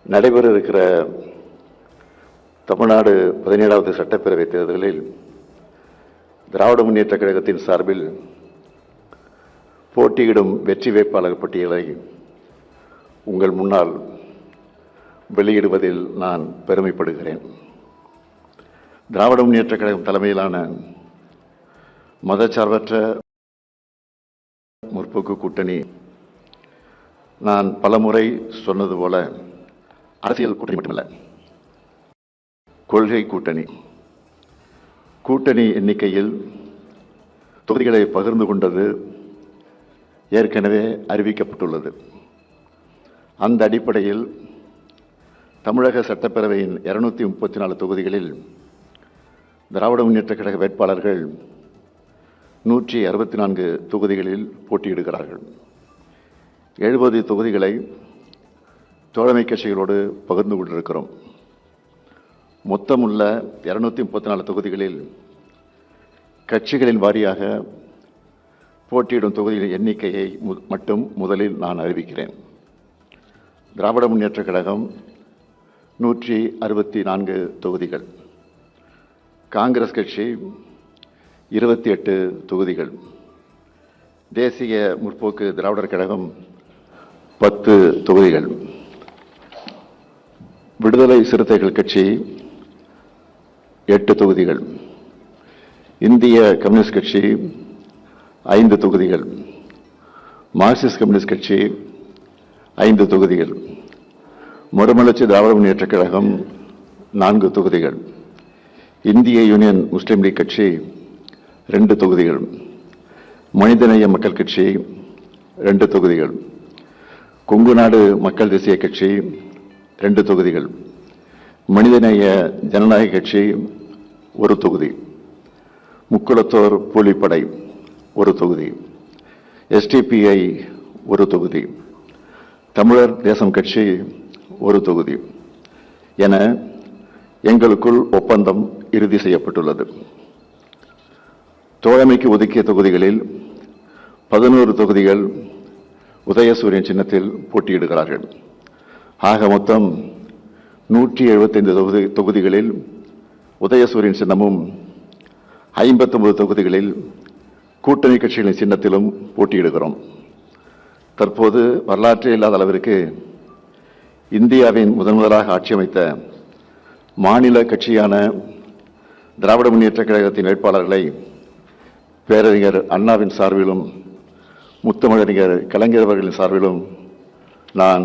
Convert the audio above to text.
நடைபெற இருக்கிற தமிழ்நாடு 17வது சட்டப்பேரவை தேர்தலில் திராவிட முன்னேற்றக் கழகத்தின் சார்பில் போட்டியிடும் வெற்றி வேட்பாளர் பட்டியலை உங்கள் முன்னால் வெளியிடுவதில் நான் பெருமைப்படுகிறேன். திராவிட முன்னேற்றக் கழகம் தலைமையிலான மதச்சார்பற்ற முற்போக்கு கூட்டணி, நான் பலமுறை சொன்னது போல, அரசியல் கூட்டணி மட்டுமல்ல, கொள்கை கூட்டணி. கூட்டணி எண்ணிக்கையில் தொகுதிகளை பகிர்ந்து கொண்டது ஏற்கனவே அறிவிக்கப்பட்டுள்ளது. அந்த அடிப்படையில் தமிழக சட்டப்பேரவையின் 234 தொகுதிகளில் திராவிட முன்னேற்றக் கழக வேட்பாளர்கள் 164 தொகுதிகளில் போட்டியிடுகிறார்கள். 70 தொகுதிகளை தோழமை கட்சிகளோடு பகிர்ந்து கொண்டிருக்கிறோம். மொத்தமுள்ள 234 தொகுதிகளில் கட்சிகளின் வாரியாக போட்டியிடும் தொகுதிகளின் எண்ணிக்கையை மட்டும் முதலில் நான் அறிவிக்கிறேன். திராவிட முன்னேற்றக் கழகம் 164 தொகுதிகள், காங்கிரஸ் கட்சி 28 தொகுதிகள், தேசிய முற்போக்கு திராவிடர் கழகம் 10 தொகுதிகள், விடுதலை சிறுத்தைகள் கட்சி 8 தொகுதிகள், இந்திய கம்யூனிஸ்ட் கட்சி 5 தொகுதிகள், மார்க்சிஸ்ட் கம்யூனிஸ்ட் கட்சி 5 தொகுதிகள், மறுமலர்ச்சி திராவிட முன்னேற்றக் கழகம் 4 தொகுதிகள், இந்திய யூனியன் முஸ்லீம் லீக் கட்சி 2 தொகுதிகள், மனிதநேய மக்கள் கட்சி 2 தொகுதிகள், கொங்கு நாடு மக்கள் தேசிய கட்சி 2 தொகுதிகள், மனிதநேய ஜனநாயக கட்சி 1 தொகுதி, முக்குளத்தோர் புலிப்படை 1 தொகுதி, SDPI 1 தொகுதி, தமிழர் தேசம் கட்சி 1 தொகுதி என எங்களுக்குள் ஒப்பந்தம் இறுதி செய்யப்பட்டுள்ளது. தோழமைக்கு ஒதுக்கிய தொகுதிகளில் 11 தொகுதிகள் உதயசூரியன் சின்னத்தில் போட்டியிடுகிறார்கள். ஆக மொத்தம் 175 தொகுதிகளில் உதயசூரியன் சின்னமும் 59 தொகுதிகளில் கூட்டணி கட்சிகளின் சின்னத்திலும் போட்டியிடுகிறோம். தற்போது வரலாற்றே இல்லாத அளவிற்கு இந்தியாவின் முதலாக ஆட்சி அமைத்த மாநில கட்சியான திராவிட முன்னேற்றக் கழகத்தின் வேட்பாளர்களை பேரறிஞர் அண்ணாவின் சார்பிலும் முத்தமிழறிஞர் கலைஞர் அவர்களின் சார்பிலும் நான்